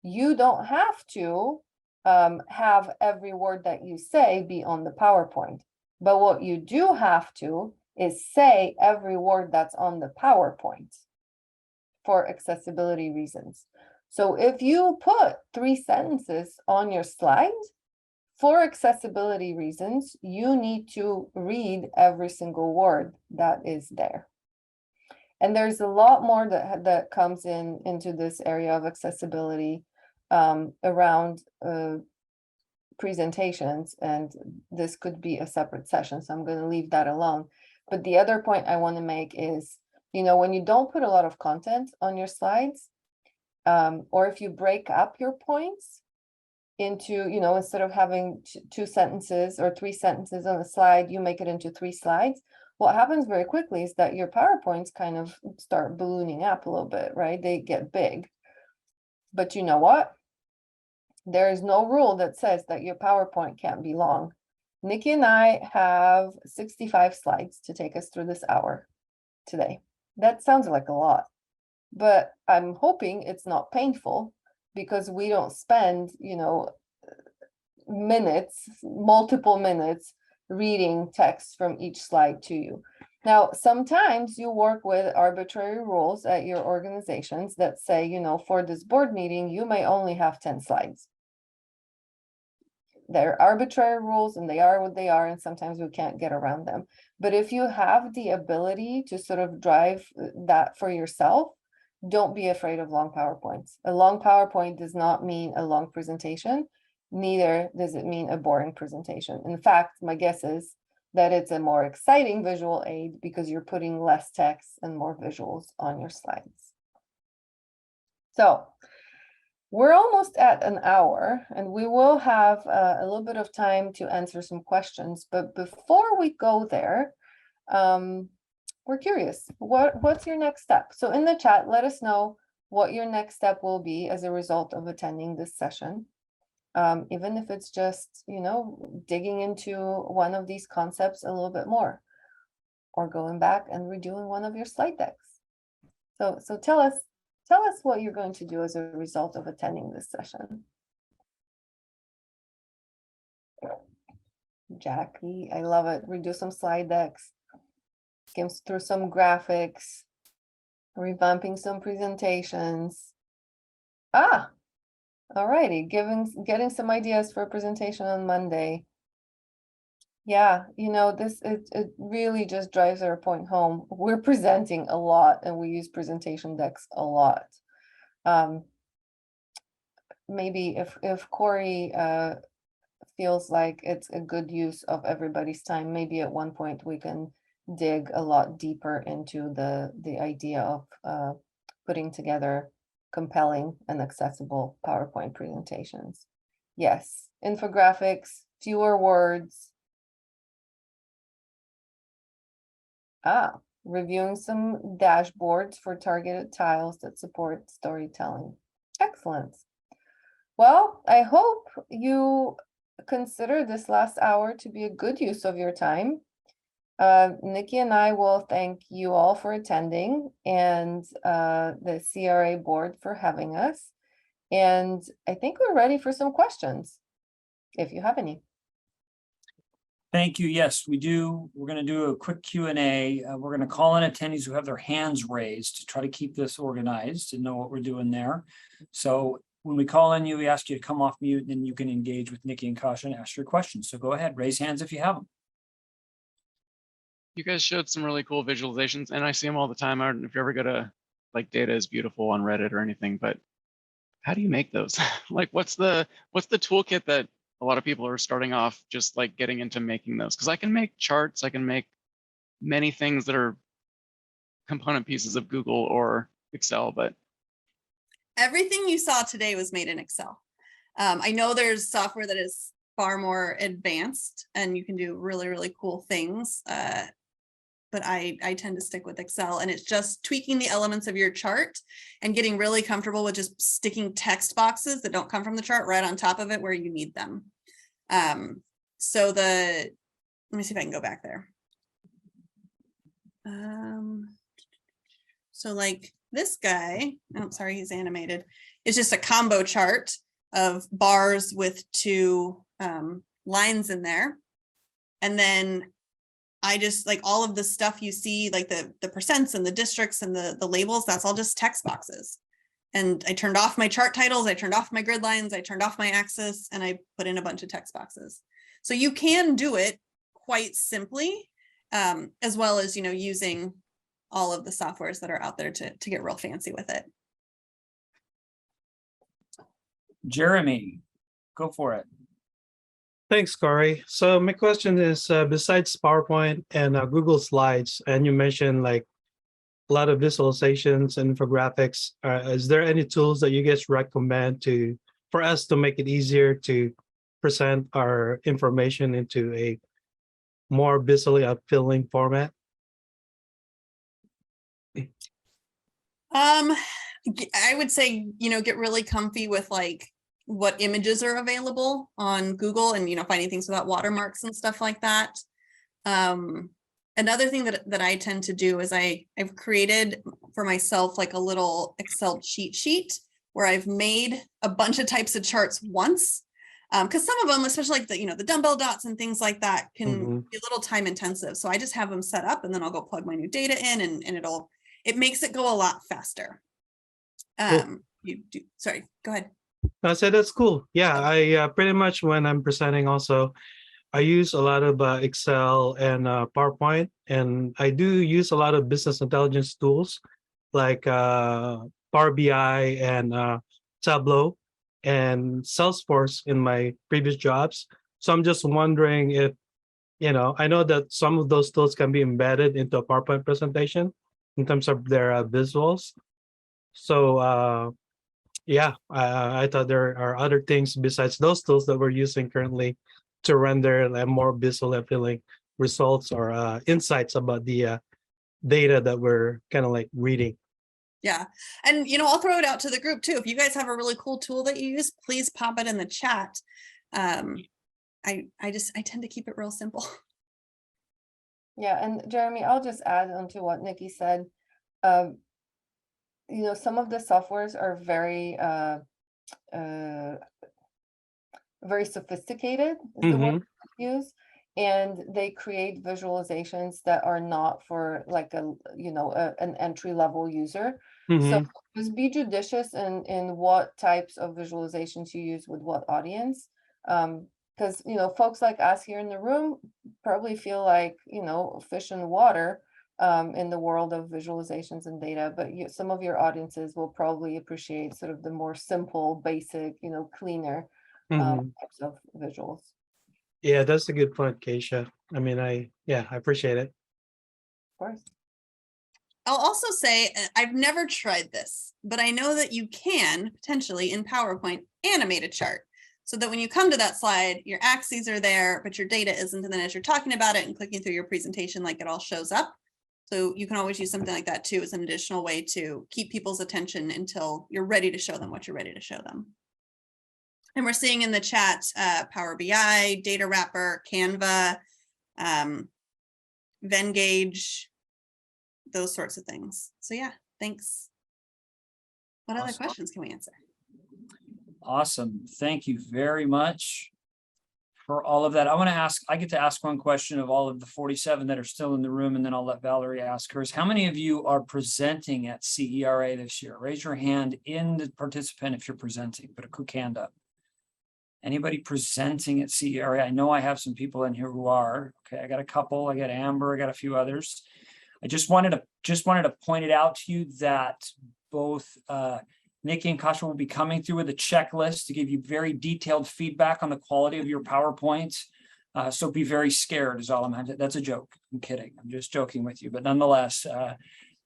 You don't have to have every word that you say be on the PowerPoint. But what you do have to is say every word that's on the PowerPoint for accessibility reasons. So if you put 3 sentences on your slide, for accessibility reasons, you need to read every single word that is there. And there's a lot more that comes into this area of accessibility around presentations, and this could be a separate session, so I'm going to leave that alone. But the other point I want to make is, when you don't put a lot of content on your slides, or if you break up your points into, instead of having 2 sentences or 3 sentences on a slide, you make it into 3 slides. what happens very quickly is that your PowerPoints kind of start ballooning up a little bit, right? They get big. But you know what? There is no rule that says that your PowerPoint can't be long. Nikki and I have 65 slides to take us through this hour today. That sounds like a lot, but I'm hoping it's not painful because we don't spend, minutes, multiple minutes reading text from each slide to you. Now, sometimes you work with arbitrary rules at your organizations that say, for this board meeting, you may only have 10 slides. They're arbitrary rules and they are what they are, and sometimes we can't get around them. But if you have the ability to sort of drive that for yourself, don't be afraid of long PowerPoints. A long PowerPoint does not mean a long presentation. Neither does it mean a boring presentation. In fact, my guess is that it's a more exciting visual aid because you're putting less text and more visuals on your slides. So we're almost at an hour, and we will have a little bit of time to answer some questions. But before we go there, we're curious, what's your next step? So in the chat, let us know what your next step will be as a result of attending this session. Even if it's just, digging into one of these concepts a little bit more, or going back and redoing one of your slide decks. So tell us what you're going to do as a result of attending this session. Jackie, I love it. Redo some slide decks, skim through some graphics, revamping some presentations. All righty, getting some ideas for a presentation on Monday. Yeah, it really just drives our point home. We're presenting a lot and we use presentation decks a lot. Maybe if Corey feels like it's a good use of everybody's time, maybe at one point we can dig a lot deeper into the idea of putting together compelling and accessible PowerPoint presentations. Yes, infographics, fewer words. Reviewing some dashboards for targeted tiles that support storytelling. Excellent. Well, I hope you consider this last hour to be a good use of your time. Nikki and I will thank you all for attending, and the CRA board for having us. And I think we're ready for some questions, if you have any. Thank you. Yes, we do. We're going to do a quick Q&A. We're going to call in attendees who have their hands raised to try to keep this organized and know what we're doing there. So when we call in you, we ask you to come off mute, and then you can engage with Nikki and Kasha and ask your questions. So go ahead, raise hands if you have them. You guys showed some really cool visualizations, and I see them all the time. I don't know if you ever go to data is beautiful on Reddit or anything, but how do you make those? What's the toolkit that a lot of people are starting off just getting into making those? Because I can make charts, I can make many things that are component pieces of Google or Excel, but Everything you saw today was made in Excel. I know there's software that is far more advanced and you can do really, really cool things. But I tend to stick with Excel, and it's just tweaking the elements of your chart and getting really comfortable with just sticking text boxes that don't come from the chart right on top of it where you need them. Let me see if I can go back there. So this guy, oh, sorry, he's animated. It's just a combo chart of bars with two lines in there. And then I just all of the stuff you see, the percents and the districts and the labels, that's all just text boxes. And I turned off my chart titles, I turned off my grid lines, I turned off my axis, and I put in a bunch of text boxes. So you can do it quite simply, as well as, using all of the softwares that are out there to get real fancy with it. Jeremy, go for it. Thanks, Corey. So my question is, besides PowerPoint and Google Slides, and you mentioned a lot of visualizations and infographics, is there any tools that you guys recommend for us to make it easier to present our information into a more visually appealing format? I would say, get really comfy with like what images are available on Google and, finding things without watermarks and stuff like that. Another thing that I tend to do is I've created for myself like a little Excel cheat sheet where I've made a bunch of types of charts once. Because some of them, especially like the dumbbell dots and things like that, can be a little time intensive. So I just have them set up and then I'll go plug my new data in and it makes it go a lot faster. Sorry, go ahead. I said that's cool. Yeah, I pretty much when I'm presenting also, I use a lot of Excel and PowerPoint, and I do use a lot of business intelligence tools like Power BI and Tableau and Salesforce in my previous jobs. So I'm just wondering if, I know that some of those tools can be embedded into a PowerPoint presentation in terms of their visuals. So yeah, I thought there are other things besides those tools that we're using currently to render more visual appealing results or insights about the data that we're kind of like reading. Yeah. And, I'll throw it out to the group too. If you guys have a really cool tool that you use, please pop it in the chat. I tend to keep it real simple. Yeah, and Jeremy, I'll just add on to what Nikki said. Some of the softwares are very sophisticated, is the word I use, and they create visualizations that are not for like an entry level user. So just be judicious in what types of visualizations you use with what audience. Because folks like us here in the room probably feel like fish in water in the world of visualizations and data, but some of your audiences will probably appreciate sort of the more simple, basic, cleaner types of visuals. Yeah, that's a good point, Keisha. I mean, I appreciate it. Of course. I'll also say I've never tried this, but I know that you can potentially in PowerPoint animate a chart so that when you come to that slide, your axes are there, but your data isn't. And then as you're talking about it and clicking through your presentation, like it all shows up. So you can always use something like that too as an additional way to keep people's attention until you're ready to show them what you're ready to show them. And we're seeing in the chat, Power BI, Data Wrapper, Canva, Venngage, those sorts of things. So yeah, thanks. What other questions can we answer? Awesome. Thank you very much for all of that. I get to ask one question of all of the 47 that are still in the room, and then I'll let Valerie ask hers. How many of you are presenting at CERA this year? Raise your hand in the participant if you're presenting, put a quick hand up. Anybody presenting at CERA? I know I have some people in here who are. Okay, I got a couple. I got Amber. I got a few others. I just wanted to point it out to you that both Nikki and Kasha will be coming through with a checklist to give you very detailed feedback on the quality of your PowerPoint. So be very scared is all I'm having. That's a joke. I'm kidding. I'm just joking with you. But nonetheless,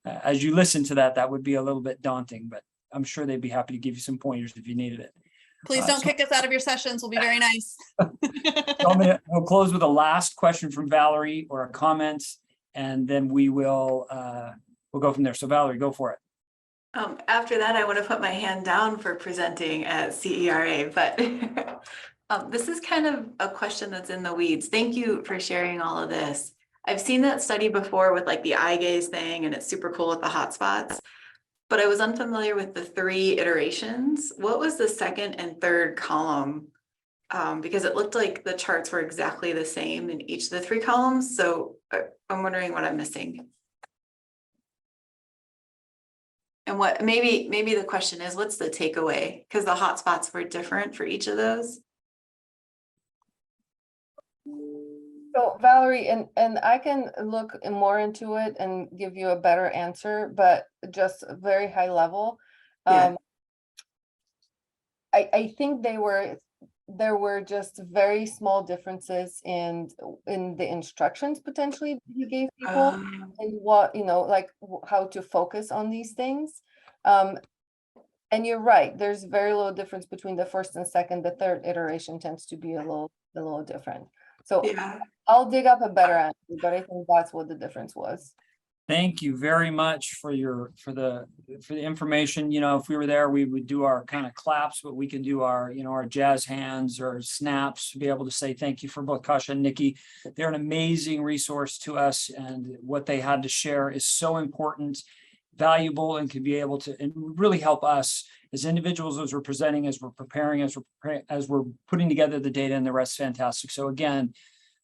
as you listen to that would be a little bit daunting, but I'm sure they'd be happy to give you some pointers if you needed it. Please don't kick us out of your sessions. We'll be very nice. We'll close with a last question from Valerie or a comment, and then we'll go from there. So Valerie, go for it. After that, I want to put my hand down for presenting at CERA, but this is kind of a question that's in the weeds. Thank you for sharing all of this. I've seen that study before with like the eye gaze thing, and it's super cool with the hotspots, but I was unfamiliar with the 3 iterations. What was the second and third column? Because it looked like the charts were exactly the same in each of the 3 columns. So I'm wondering what I'm missing. And what maybe the question is, what's the takeaway? Because the hotspots were different for each of those. So Valerie, and I can look more into it and give you a better answer, but just very high level. Yeah. I think there were just very small differences in the instructions potentially you gave people and what, like how to focus on these things. And you're right, there's very little difference between the first and second. The third iteration tends to be a little different. So yeah. I'll dig up a better answer, but I think that's what the difference was. Thank you very much for the information. You know, if we were there, we would do our kind of claps, but we can do our, you know, our jazz hands or snaps to be able to say thank you for both Kasha and Nikki. They're an amazing resource to us, and what they had to share is so important, valuable, and can be able to and really help us as individuals, as we're presenting, as we're preparing, as we're putting together the data, and the rest fantastic. So again,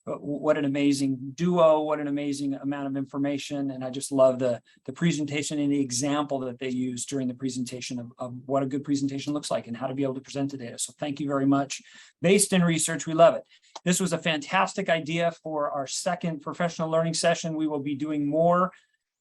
what an amazing duo, what an amazing amount of information. And I just love the presentation and the example that they used during the presentation of what a good presentation looks like and how to be able to present the data. So thank you very much. Based in research, we love it. This was a fantastic idea for our second professional learning session. We will be doing more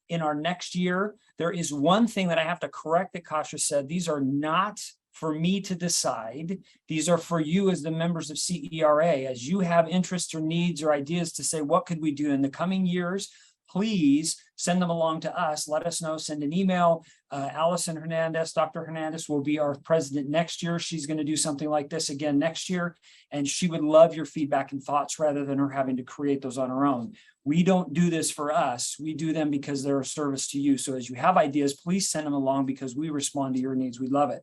in our next year. There is one thing that I have to correct that Kasha said. These are not for me to decide. These are for you as the members of CERA. As you have interests or needs or ideas to say, what could we do in the coming years? Please send them along to us. Let us know, send an email. Allison Hernandez, Dr. Hernandez will be our president next year. She's going to do something like this again next year. And she would love your feedback and thoughts rather than her having to create those on her own. We don't do this for us. We do them because they're a service to you. So as you have ideas, please send them along because we respond to your needs. We love it.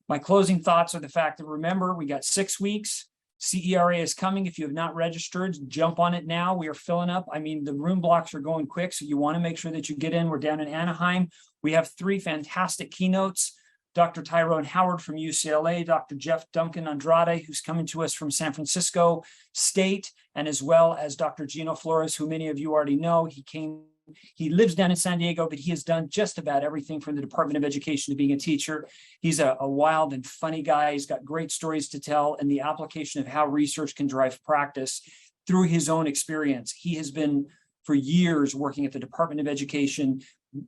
My closing thoughts are the fact that, remember, we got 6 weeks. CERA is coming. If you have not registered, jump on it now. We are filling up. I mean, the room blocks are going quick, so you want to make sure that you get in. We're down in Anaheim. We have 3 fantastic keynotes. Dr. Tyrone Howard from UCLA, Dr. Jeff Duncan Andrade, who's coming to us from San Francisco State, and as well as Dr. Gino Flores, who many of you already know. He lives down in San Diego, but he has done just about everything from the Department of Education to being a teacher. He's a wild and funny guy. He's got great stories to tell, and the application of how research can drive practice through his own experience. He has been for years working at the Department of Education,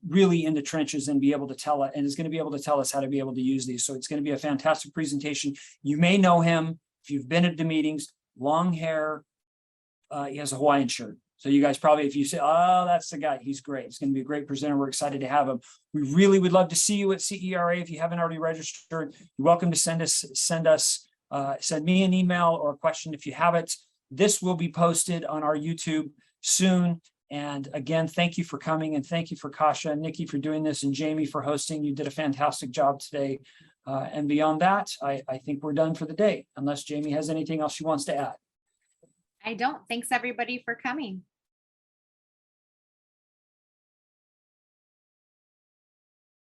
really in the trenches, and be able to tell it, and is going to be able to tell us how to be able to use these. So it's going to be a fantastic presentation. You may know him if you've been at the meetings. Long hair. He has a Hawaiian shirt. So you guys probably, if you say, oh, that's the guy, he's great. It's going to be a great presenter. We're excited to have him. We really would love to see you at CERA. If you haven't already registered, you're welcome to send me an email or a question if you have it. This will be posted on our YouTube soon. And again, thank you for coming, and thank you for Kasha and Nikki for doing this, and Jamie for hosting. You did a fantastic job today. And beyond that, I think we're done for the day, unless Jamie has anything else she wants to add. I don't. Thanks everybody for coming.